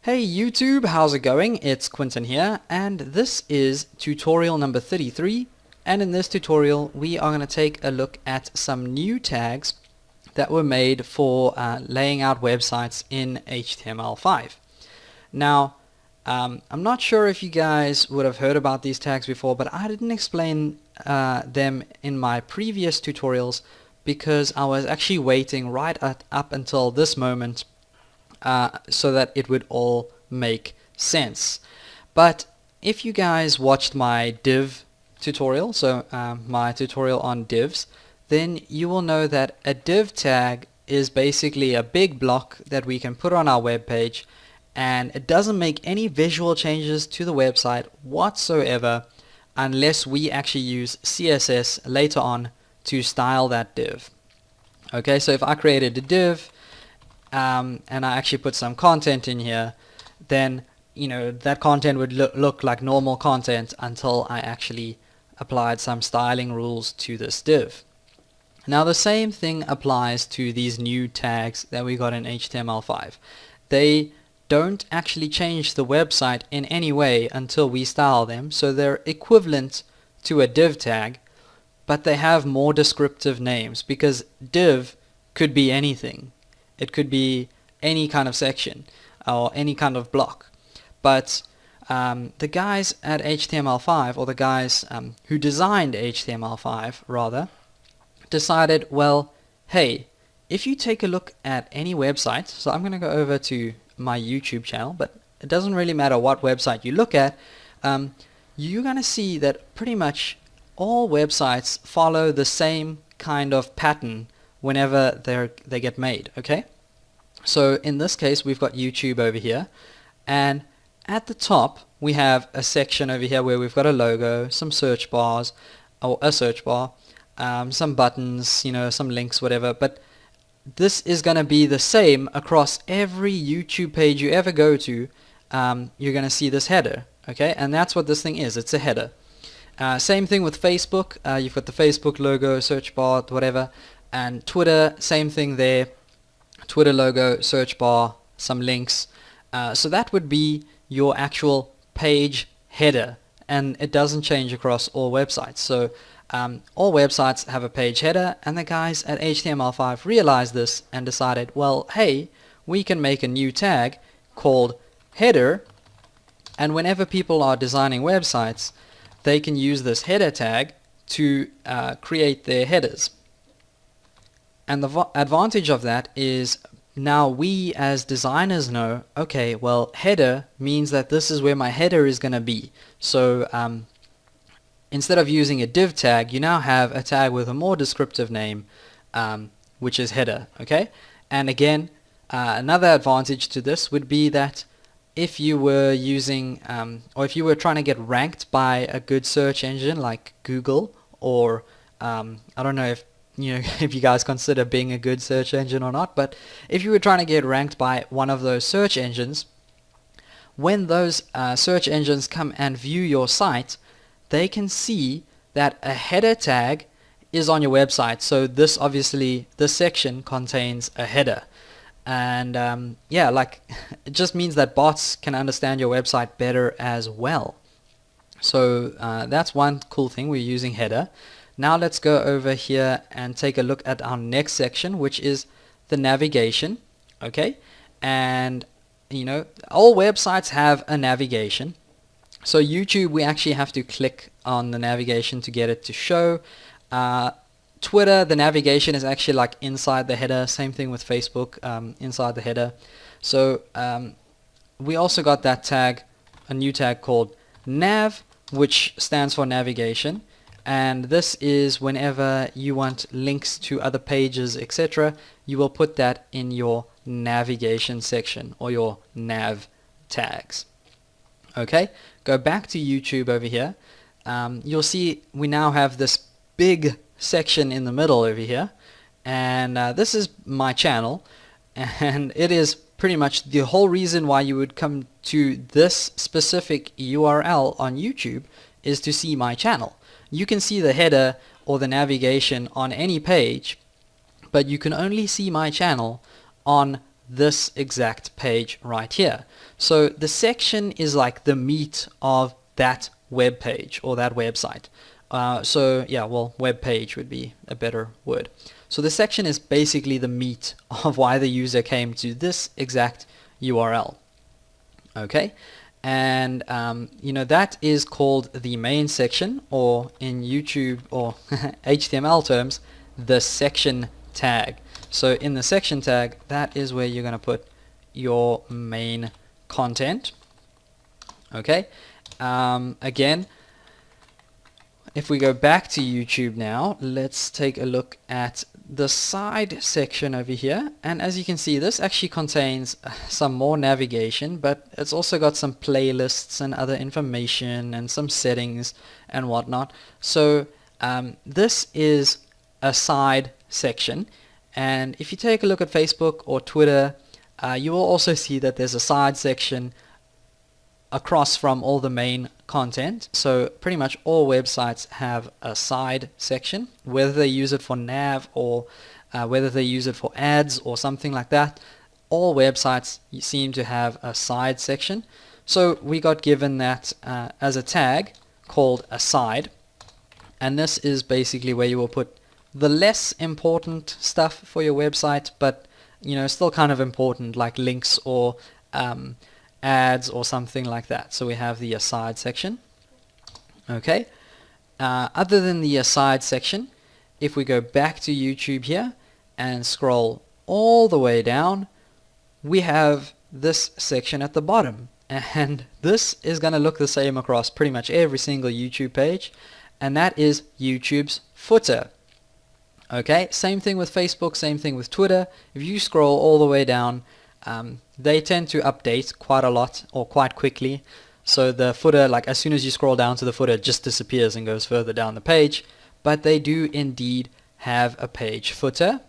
Hey YouTube, how's it going? It's Quinton here, and this is tutorial number 33, and in this tutorial we are going to take a look at some new tags that were made for laying out websites in HTML5. Now, I'm not sure if you guys would have heard about these tags before, but I didn't explain them in my previous tutorials because I was actually waiting up until this moment so that it would all make sense. But if you guys watched my div tutorial, so my tutorial on divs, then you will know that a div tag is basically a big block that we can put on our web page, and it doesn't make any visual changes to the website whatsoever unless we actually use CSS later on to style that div. Okay, so if I created a div and I actually put some content in here, then that content would look like normal content until I actually applied some styling rules to this div. Now the same thing applies to these new tags that we got in HTML5. They don't actually change the website in any way until we style them, so they're equivalent to a div tag, but they have more descriptive names because div could be anything. It could be any kind of section or any kind of block. But the guys at HTML5, or the guys who designed HTML5 rather, decided, well, hey, if you take a look at any website, so I'm going to go over to my YouTube channel, but it doesn't really matter what website you look at, you're going to see that pretty much all websites follow the same kind of pattern whenever they get made. Okay, so in this case we've got YouTube over here, and at the top we have a section over here where we've got a logo, some search bars, or a search bar, some buttons, some links, whatever. But this is going to be the same across every YouTube page you ever go to. You're going to see this header, okay, and that's what this thing is. It's a header. Same thing with Facebook. You've got the Facebook logo, search bar, whatever. And Twitter, same thing there. Twitter logo, search bar, some links. So that would be your actual page header, and it doesn't change across all websites. So all websites have a page header, and the guys at HTML5 realized this and decided, well, hey, we can make a new tag called header, and whenever people are designing websites, they can use this header tag to create their headers. And the advantage of that is now we as designers know, okay, well, header means that this is where my header is going to be. So instead of using a div tag, you now have a tag with a more descriptive name, which is header. Okay, and again, another advantage to this would be that if you were using or if you were trying to get ranked by a good search engine like Google, or I don't know if if you guys consider being a good search engine or not, but if you were trying to get ranked by one of those search engines, when those search engines come and view your site, they can see that a header tag is on your website. So this section contains a header, and yeah, like it just means that bots can understand your website better as well. So that's one cool thing. We're using header. Now let's go over here and take a look at our next section, which is the navigation. Okay, and all websites have a navigation. So YouTube, we actually have to click on the navigation to get it to show. Twitter, the navigation is actually like inside the header. Same thing with Facebook, inside the header. So we also got that tag, a new tag called nav, which stands for navigation. And this is whenever you want links to other pages, etc., you will put that in your navigation section or your nav tags. Okay, go back to YouTube over here. You'll see we now have this big section in the middle over here, and this is my channel, and it is pretty much the whole reason why you would come to this specific URL on YouTube is to see my channel. You can see the header or the navigation on any page, but you can only see my channel on this exact page right here. So the section is like the meat of that web page or that website. So yeah, well, web page would be a better word. So the section is basically the meat of why the user came to this exact URL. Okay, and you know, that is called the main section, or in YouTube or HTML terms, the section tag. So in the section tag, that is where you're going to put your main content. Okay, again, if we go back to YouTube now, let's take a look at the side section over here, and as you can see, this actually contains some more navigation, but it's also got some playlists and other information and some settings and whatnot. So this is a side section, and if you take a look at Facebook or Twitter, you will also see that there's a side section across from all the main content. So pretty much all websites have a side section, whether they use it for nav or whether they use it for ads or something like that. All websites seem to have a side section. So we got given that as a tag called aside, and this is basically where you will put the less important stuff for your website, but you know, still kind of important, like links or ads or something like that. So we have the aside section. Okay, other than the aside section, if we go back to YouTube here and scroll all the way down, we have this section at the bottom, and this is going to look the same across pretty much every single YouTube page, and that is YouTube's footer. Okay, same thing with Facebook, same thing with Twitter. If you scroll all the way down, they tend to update quite a lot or quite quickly. So the footer, like as soon as you scroll down to the footer, it just disappears and goes further down the page. But they do indeed have a page footer.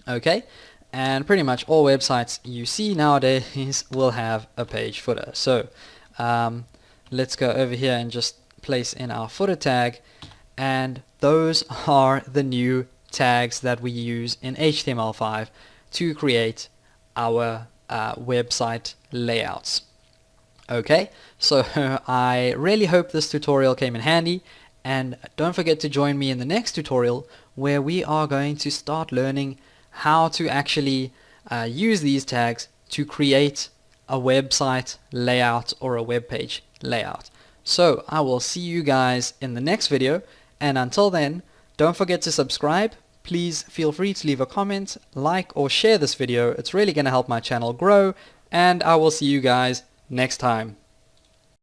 Okay, and pretty much all websites you see nowadays will have a page footer. So let's go over here and just place in our footer tag, and those are the new tags that we use in HTML5 to create our website layouts. Okay, so I really hope this tutorial came in handy, and don't forget to join me in the next tutorial where we are going to start learning how to actually use these tags to create a website layout or a web page layout. So I will see you guys in the next video, and until then, don't forget to subscribe. Please feel free to leave a comment, like, or share this video. It's really going to help my channel grow, and I will see you guys next time.